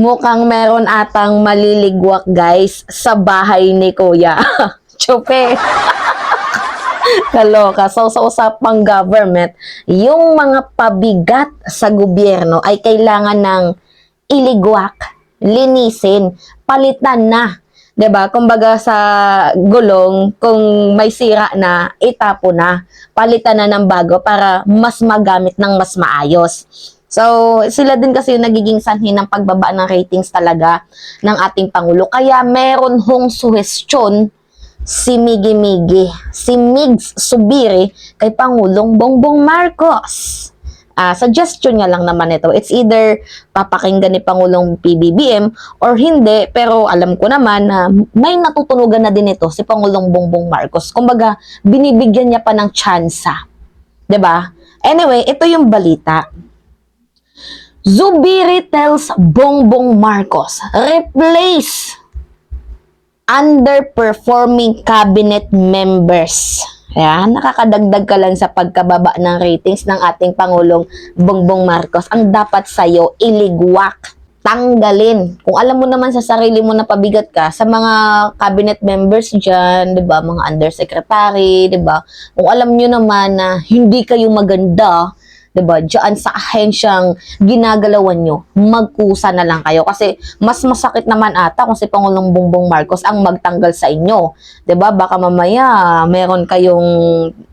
Mukhang meron atang maliligwak guys sa bahay ni Kuya. Chupe. Kaloka. So, sa usapang government, yung mga pabigat sa gobyerno ay kailangan ng iligwak, linisin, palitan na. 'Di ba? Kumbaga sa gulong, kung may sira na, itapo na. Palitan na ng bago para mas magamit ng mas maayos. So, sila din kasi yung nagiging sanhi ng pagbaba ng ratings talaga ng ating Pangulo. Kaya meron hong suhestyon si si Migs Subiri kay Pangulong Bongbong Marcos. Suggestion niya lang naman ito. It's either papakinggan ni Pangulong PBBM or hindi, pero alam ko naman na may natutunugan na din ito si Pangulong Bongbong Marcos. Kumbaga, binibigyan niya pa ng tsansa. 'Di ba? Anyway, ito yung balita. Zubiri tells Bongbong Marcos, replace underperforming cabinet members. Ayan, nakakadagdag ka lang sa pagkababa ng ratings ng ating Pangulong Bongbong Marcos. Ang dapat sa'yo, iligwak, tanggalin. Kung alam mo naman sa sarili mo na pabigat ka, sa mga cabinet members dyan, di ba, mga undersecretary, di ba, kung alam nyo naman na hindi kayo maganda, diba? Diyan sa ahensyang ginagalawan nyo, magkusa na lang kayo. Kasi mas masakit naman ata kung si Pangulong Bongbong Marcos ang magtanggal sa inyo. Diba? Baka mamaya meron kayong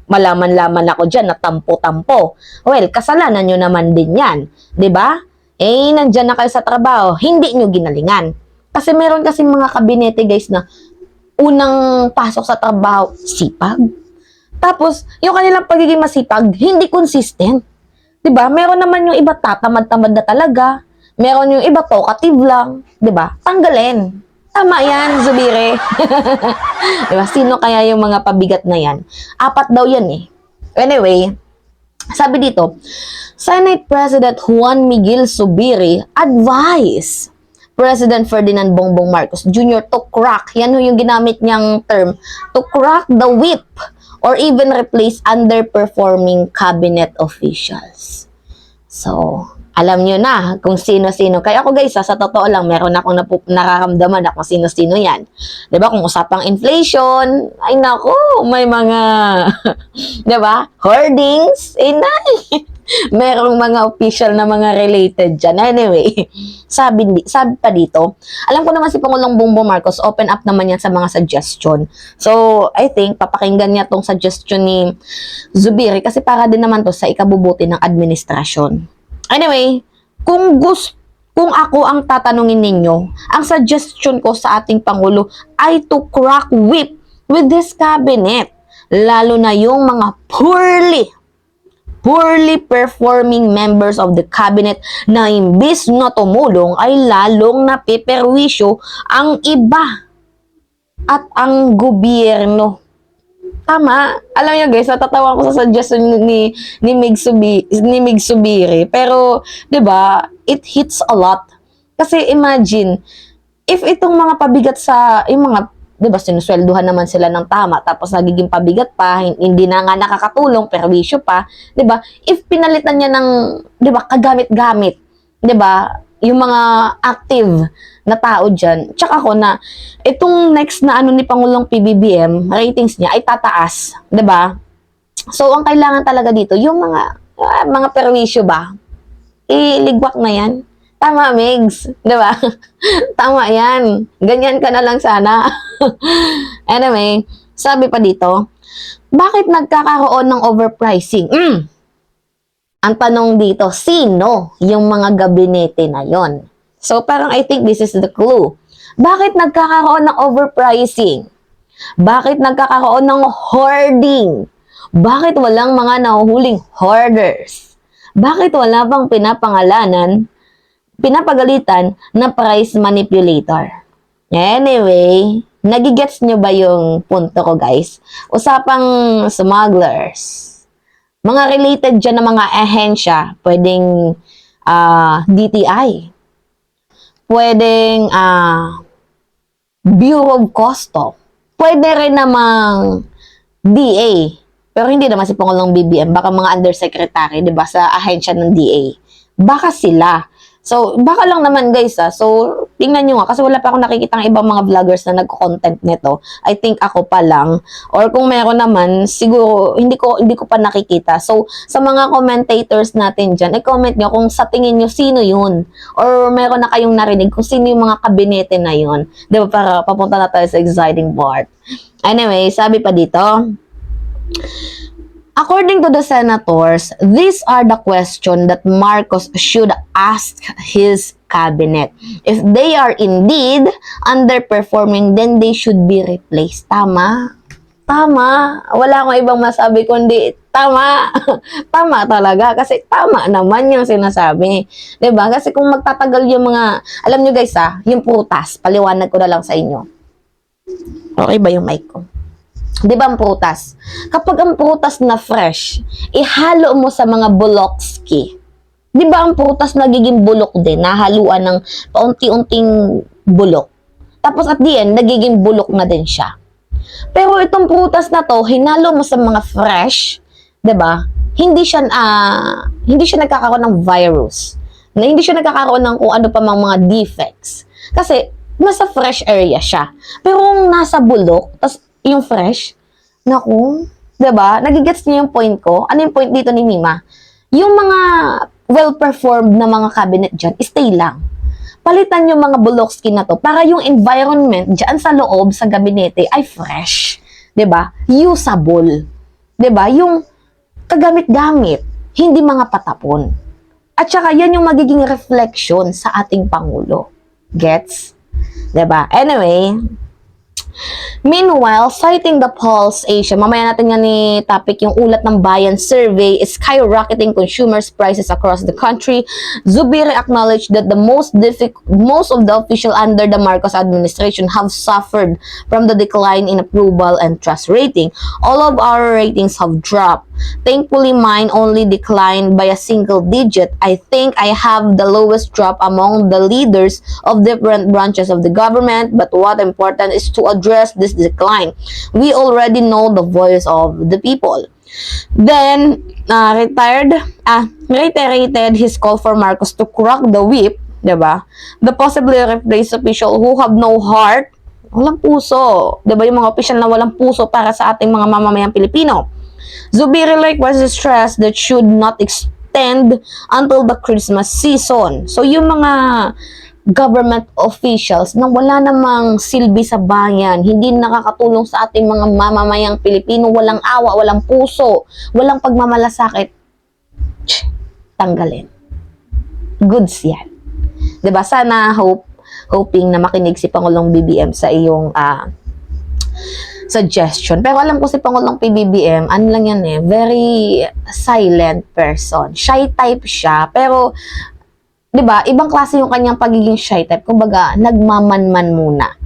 malaman-laman ako dyan na tampo-tampo. Well, kasalanan nyo naman din yan. Diba? Nandyan na kayo sa trabaho, hindi nyo ginalingan. Kasi meron kasi mga kabinete guys na unang pasok sa trabaho, sipag. Tapos, yung kanilang pagiging masipag, hindi consistent. Diba? Meron naman yung iba tatamad-tamad na talaga. Meron yung iba talkative lang. Diba? Tanggalin. Tama yan, Zubiri. Diba? Sino kaya yung mga pabigat na yan? 4 daw yan eh. Anyway, sabi dito, Senate President Juan Miguel Zubiri advise President Ferdinand Bongbong Marcos Jr. to crack, yan yung ginamit niyang term, to crack the whip or even replace underperforming cabinet officials. So, alam nyo na kung sino-sino. Kaya ako guys, sa totoo lang, meron akong nararamdaman na kung sino-sino yan. Diba? Kung usapang inflation, ay naku, may mga, diba? Hoardings, merong mga official na mga related dyan. Anyway, sabi pa dito, alam ko naman si Pangulong Bongbong Marcos, open up naman yan sa mga suggestion. So, I think, papakinggan niya tong suggestion ni Zubiri kasi para din naman to sa ikabubuti ng administrasyon. Anyway, kung ako ang tatanungin ninyo, ang suggestion ko sa ating Pangulo ay to crack whip with this cabinet. Lalo na yung mga poorly performing members of the cabinet na imbis na tumulong ay lalong napiperwisyo ang iba at ang gobyerno. Tama. Alam niyo guys, natatawa ko sa suggestion ni Mig Subiri. Pero, 'di ba, it hits a lot. Kasi imagine, if itong mga pabigat sa, yung mga, 'di ba, sinuswelduhan naman sila ng tama, tapos nagiging pabigat pa, hindi na nga nakakatulong, perwisyo pa, 'di ba? If pinalitan niya ng, 'di ba, kagamit-gamit, 'di ba, yung mga active na tao dyan, tsaka ako na itong next na ano ni Pangulong PBBM, ratings niya ay tataas, 'di ba? So, ang kailangan talaga dito, yung mga perwisyo ba, iligwak na yan. Tama, Migs. 'Di ba? Tama yan. Ganyan ka na lang sana. Anyway, sabi pa dito, bakit nagkakaroon ng overpricing? Ang tanong dito, sino yung mga gabinete na yon? So, parang I think this is the clue. Bakit nagkakaroon ng overpricing? Bakit nagkakaroon ng hoarding? Bakit walang mga nahuhuling hoarders? Bakit wala bang pinapagalitan na price manipulator? Anyway, nagigets nyo ba yung punto ko guys? Usapang smugglers. Mga related dyan na mga ahensya, pwedeng DTI, pwedeng Bureau of Custom, pwede rin namang DA, pero hindi naman si Pangulong BBM, baka mga undersecretary, di ba, sa ahensya ng DA. Baka sila. So, baka lang naman guys So, tingnan nyo nga. Kasi wala pa akong nakikita ng ibang mga vloggers na nagko-content nito. I think ako pa lang. Or kung meron naman, siguro hindi ko pa nakikita. So, sa mga commentators natin dyan, i-comment nyo kung sa tingin nyo sino yun. Or meron na kayong narinig kung sino yung mga kabinete na yun. Diba? Para papunta na tayo sa exciting part. Anyway, sabi pa dito, according to the senators, these are the questions that Marcos should ask his cabinet. If they are indeed underperforming, then they should be replaced. Tama? Tama. Wala akong ibang masabi kundi tama. Tama talaga. Kasi tama naman yung sinasabi. 'Di ba? Kasi kung magtatagal yung mga, alam nyo guys yung prutas, paliwanag ko na lang sa inyo. Okay ba yung mic ko? Di ba ang prutas? Kapag ang prutas na fresh, ihalo mo sa mga bulokski. Di ba ang prutas nagiging bulok din, nahaluan ng paunti-unting bulok. Tapos at the end, nagiging bulok na din siya. Pero itong prutas na to, hinalo mo sa mga fresh, di ba? Hindi siya nagkakaroon ng virus. Hindi siya nagkakaroon ng kung ano pa mga defects. Kasi, nasa fresh area siya. Pero kung nasa bulok, tas yung fresh, naku, diba? Nagigets niyo yung point ko? Ano yung point dito ni Mima? Yung mga well-performed na mga cabinet dyan, stay lang. Palitan yung mga bulok skin na to para yung environment dyan sa loob, sa gabinete, ay fresh. Diba? Usable. Diba? Yung kagamit-gamit, hindi mga patapon. At saka yan yung magiging reflection sa ating Pangulo. Gets? Diba? Anyway, meanwhile, citing the Pulse Asia, mamaya natin nga ni topic yung ulat ng bayan survey is skyrocketing consumers prices across the country. Zubiri acknowledged that most of the officials under the Marcos administration have suffered from the decline in approval and trust rating. All of our ratings have dropped. Thankfully, mine only declined by a single digit. I think I have the lowest drop among the leaders of different branches of the government, but what important is to address this decline. We already know the voice of the people. Then, reiterated his call for Marcos to crack the whip, diba? The possibly replace official who have no heart, walang puso. Diba yung mga official na walang puso para sa ating mga mamamayang Pilipino. Zubiri likewise stressed that should not extend until the Christmas season. So, yung mga government officials na wala namang silbi sa bayan, hindi nakakatulong sa ating mga mamamayang Pilipino, walang awa, walang puso, walang pagmamalasakit, tanggalin. Goods yan. Diba? Sana hoping na makinig si Pangulong BBM sa iyong suggestion. Pero alam ko si Pangulong PBBM, ano lang yan very silent person. Shy type siya, pero 'di ba, ibang klase yung kanyang pagiging shy type. Kumbaga, nagmamanman muna.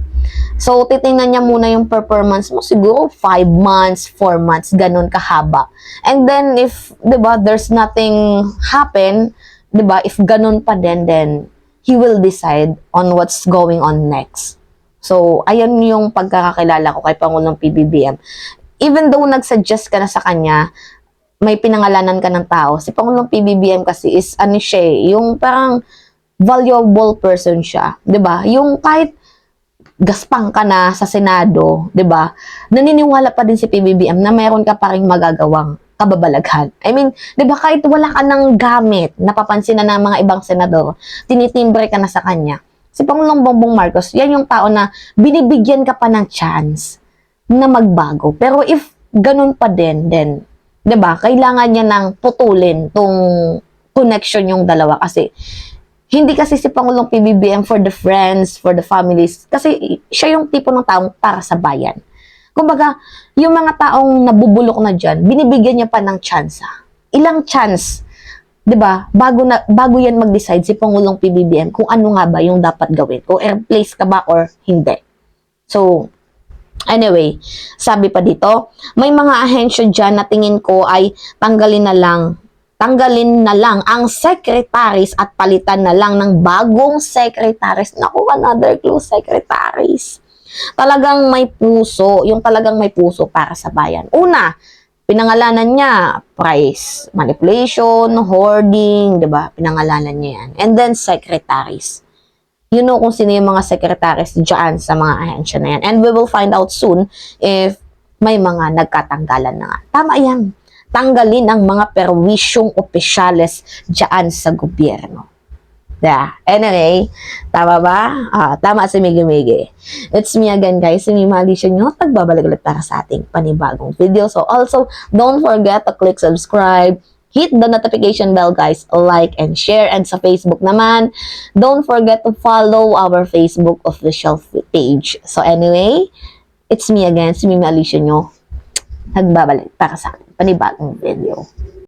So, titingnan niya muna yung performance mo, siguro 5 months, 4 months, ganun kahaba. And then, if, 'di ba, there's nothing happen, 'di ba, if ganun pa din, then he will decide on what's going on next. So, ayun yung pagkakakilala ko kay Pangulong PBBM. Even though nag-suggest ka na sa kanya, may pinangalanan ka ng tao. Si Pangulong PBBM kasi is, yung parang valuable person siya. 'Di ba? Yung kahit gaspang ka na sa Senado, 'di ba? Naniniwala pa din si PBBM na meron ka pa ring magagawang kababalaghan. I mean, 'di ba, kahit wala ka ng gamit, napapansin na ng mga ibang senador, tinitimbre ka na sa kanya. Si Pangulong Bongbong Marcos, yan yung tao na binibigyan ka pa ng chance na magbago. Pero if ganun pa din, then, 'di ba, kailangan niya nang putulin tong connection yung dalawa kasi hindi kasi si Pangulong PBBM for the friends, for the families, kasi siya yung tipo ng taong para sa bayan. Kumbaga, yung mga taong nabubulok na dyan, binibigyan niya pa ng chance. Ilang chance, 'di ba? Bago yan mag-decide si Pangulong PBBM kung ano nga ba yung dapat gawin. Kung i-replace ka ba or hindi. So, anyway, sabi pa dito, may mga ahensya dyan na tingin ko ay tanggalin na lang ang secretaries at palitan na lang ng bagong secretaries. Naku, another clue, secretaries. Talagang may puso, yung talagang may puso para sa bayan. Una, pinangalanan niya price manipulation, hoarding, 'di ba? Pinangalanan niya yan. And then secretaries. You know kung sino yung mga secretaries diyan sa mga ahensya na yan. And we will find out soon if may mga nagkatanggalan na nga. Tama yan. Tanggalin ang mga perwisyong opisyales diyan sa gobyerno. Yeah. Anyway, tama ba? Tama si Migi Migi. It's me again, guys. Si Mima Alicia nyo. Tagbabalik ulit para sa ating panibagong video. So also, don't forget to click subscribe. Hit the notification bell, guys. Like and share. And sa Facebook naman, don't forget to follow our Facebook official page. So anyway, it's me again, si Mima Alicia nyo. Nagbabalik para sa ating panibagong video.